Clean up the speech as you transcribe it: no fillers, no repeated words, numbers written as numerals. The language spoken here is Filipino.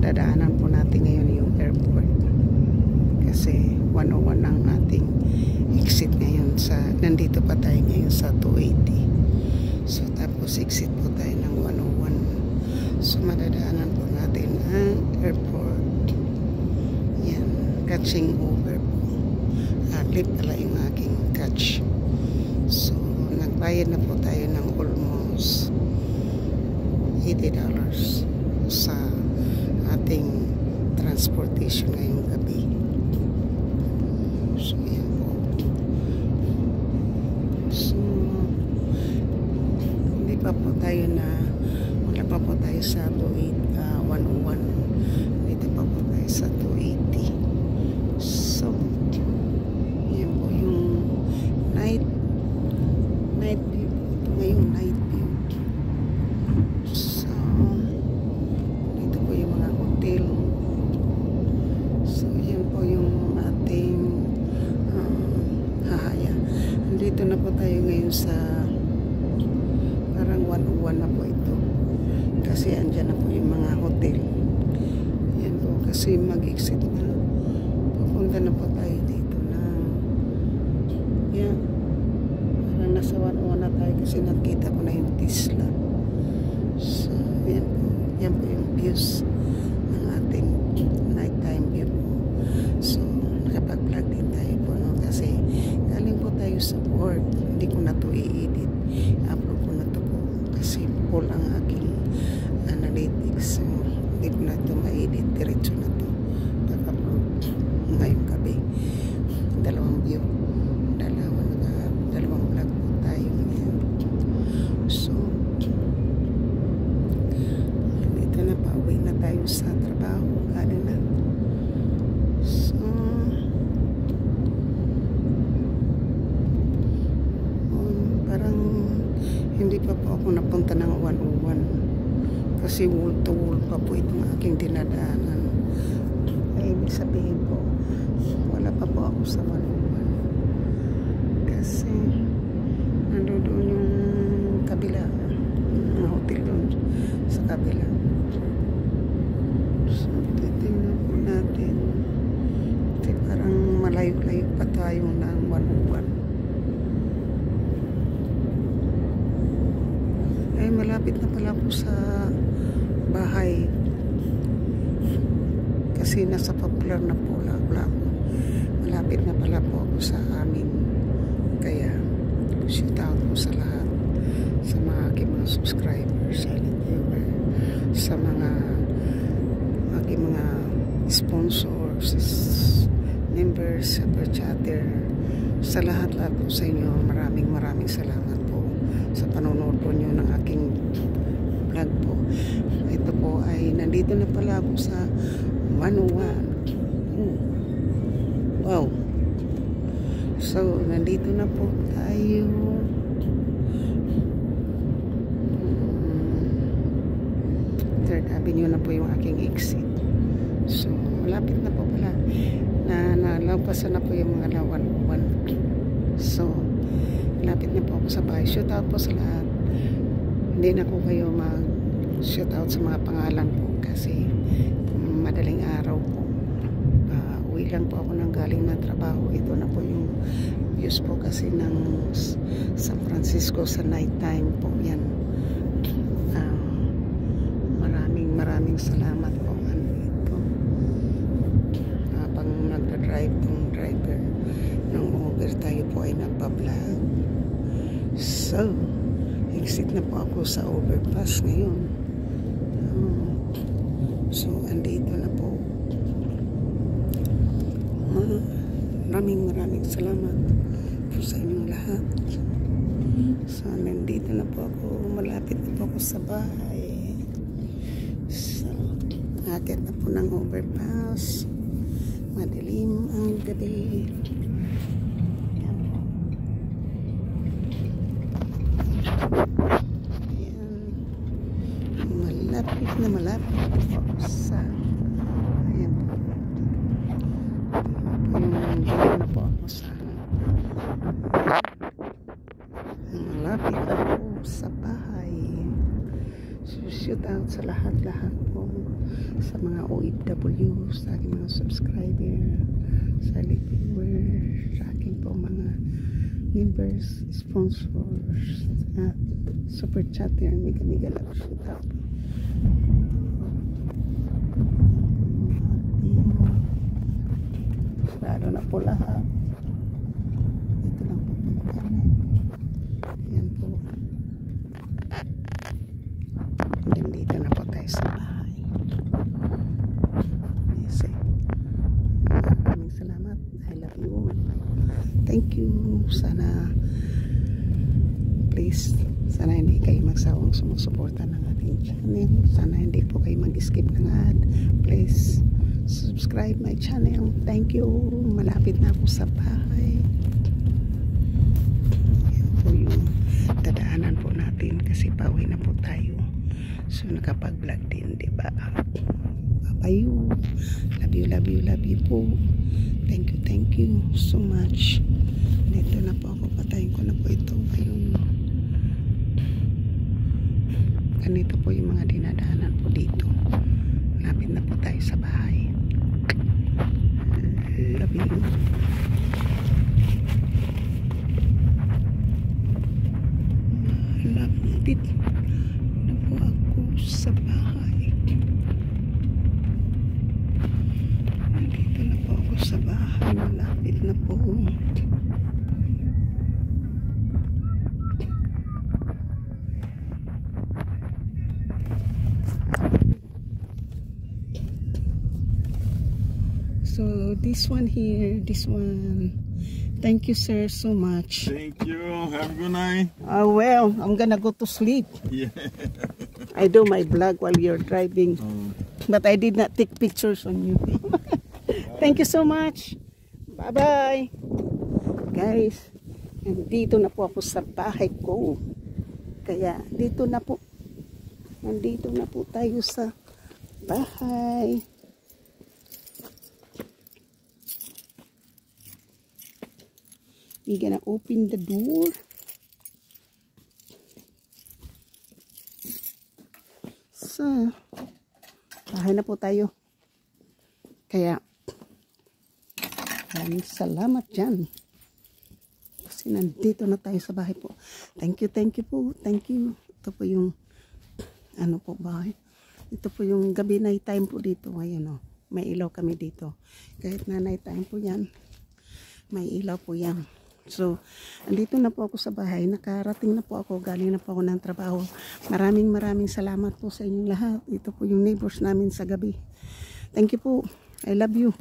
madadaanan po natin ngayon yung airport. Kasi 101 ang ating exit ngayon nandito pa tayo ngayon sa 280. So tapos exit po tayo ng 101. So madadaanan po natin ang airport. Yan, catching over po. Lip pala yung aking catch. So nagbayad na po tayo ng almost $80 sa ating transportation ngayong gabi. So yan po. So hindi pa po tayo wala pa po tayo sa 101. Dito pa po tayo sa 280. So yan po yung night view. Ito ngayong night view. So dito po yung mga hotel. So yan po yung ating hahaya. Dito na po tayo ngayon sa parang 101 na po ito. Kasi andyan na po yung mga hotel. Yan po. Kasi mag-exit na. Pupunta na po tayo dito na yan. Parang nasa 101 na tayo kasi nakita ko na yung Tesla. So yan po. Yan po yung views ng ating nighttime view po. So nakapag-vlog din tayo po, no? Kasi galing po tayo sa work. Hindi ko na to i-edit. Upload ko na to po. Kasi full ang aking analytics. So hindi ko na to ma-edit. Diretso na to. Pag-upload ngayong gabi. Dalawang view. Dalawang vlog po tayo. So dito na, pauwi na tayo sa trabaho. Galing na. So parang hindi pa po ako napunta ng 101 kasi wall to wall pa po itong aking dinadaanan. Ay, ibig sabihin po wala pa po ako sa 101 kasi nandoon yung kabila, mga hotel doon sa kabila. So titingnan po natin kasi parang malayo-layo pa tayo ng 101. Ay, malapit na pala po sa bahay kasi nasa Popular na po wala. Malapit na pala po ako sa amin, kaya shout out po sa lahat, sa mga aking mga subscribers, silent viewer, sa mga aking mga sponsors, members, super chatter, sa lahat po sa inyo. Maraming salamat po sa panonood po nyo ng aking vlog po. Ito po ay nandito na pala ako sa 101. Wow. So nandito na po tayo. Third Avenue na po yung aking exit. So malapit na po pala. Nalampasan na po yung mga 101. So malapit na po ako sa bahay. Shout out po sa lahat. Hindi na ko kayo mag-shout out sa mga pangalan po kasi madaling araw po. Uwi lang po ako nang galing ng trabaho. Ito na po yung views po kasi ng San Francisco sa night time po. Yan. Maraming salamat po. Ito. Habang nagda-drive tong driver ng Uber, tayo po ay nagpa-vlog. So exit na po ako sa overpass ngayon. So andito na po. Maraming salamat po sa inyong lahat. So nandito na po ako, malapit na po ako sa bahay. So akit na po ng overpass. Madilim ang gabi. Malapit po sa ayan po. Dito na po ako sa malapit na po sa bahay. So shoot out sa lahat po sa mga OFW, sa aking mga subscriber, sa viewers, sa aking po mga members, sponsors, at super chatter, mega love shoot out. Lalo na po lahat. Dito lang po pinakanan. Yan po. And dito na po tayo sa bahay. Yes, maraming salamat. I love you all. Thank you. Sana please, sana hindi kayo magsawang sumusuporta ng ating channel. Sana hindi po kayo mag-skip ng ad. Please subscribe my channel. Thank you. Malapit na ako sa bahay. Yan po yung dadaanan po natin kasi pauwi na po tayo. So nakapag-vlog din, diba? Bye-bye. Love you po. Thank you so much. Dito na po ako, patayin ko na po ito. Ayun. Ganito po yung mga dinadaanan po dito. Malapit na po tayo sa bahay. Love you. Malapit na po ako sa bahay. Nandito na po ako sa bahay. Malapit na po. So this one here, this one. Thank you, sir, so much. Thank you. Have a good night. Well, I'm gonna go to sleep. Yeah. I do my vlog while you're driving, but I did not take pictures on you. Thank you so much. Bye-bye. Guys, nandito na po ako sa bahay ko. Kaya dito na po. Nandito na po tayo sa bahay. We're gonna open the door. So, bahay na po tayo. Kaya, maraming salamat dyan. Kasi nandito na tayo sa bahay po. Thank you po. Thank you. Ito po yung, ano po bahay. Ito po yung gabi night time po dito. Ayan o, may ilaw kami dito. Kahit na night time po yan, may ilaw po yan. So, andito na po ako sa bahay. Nakarating na po ako. Galing na po ako ng trabaho. Maraming salamat po sa inyong lahat. Ito po yung neighbors namin sa gabi. Thank you po. I love you.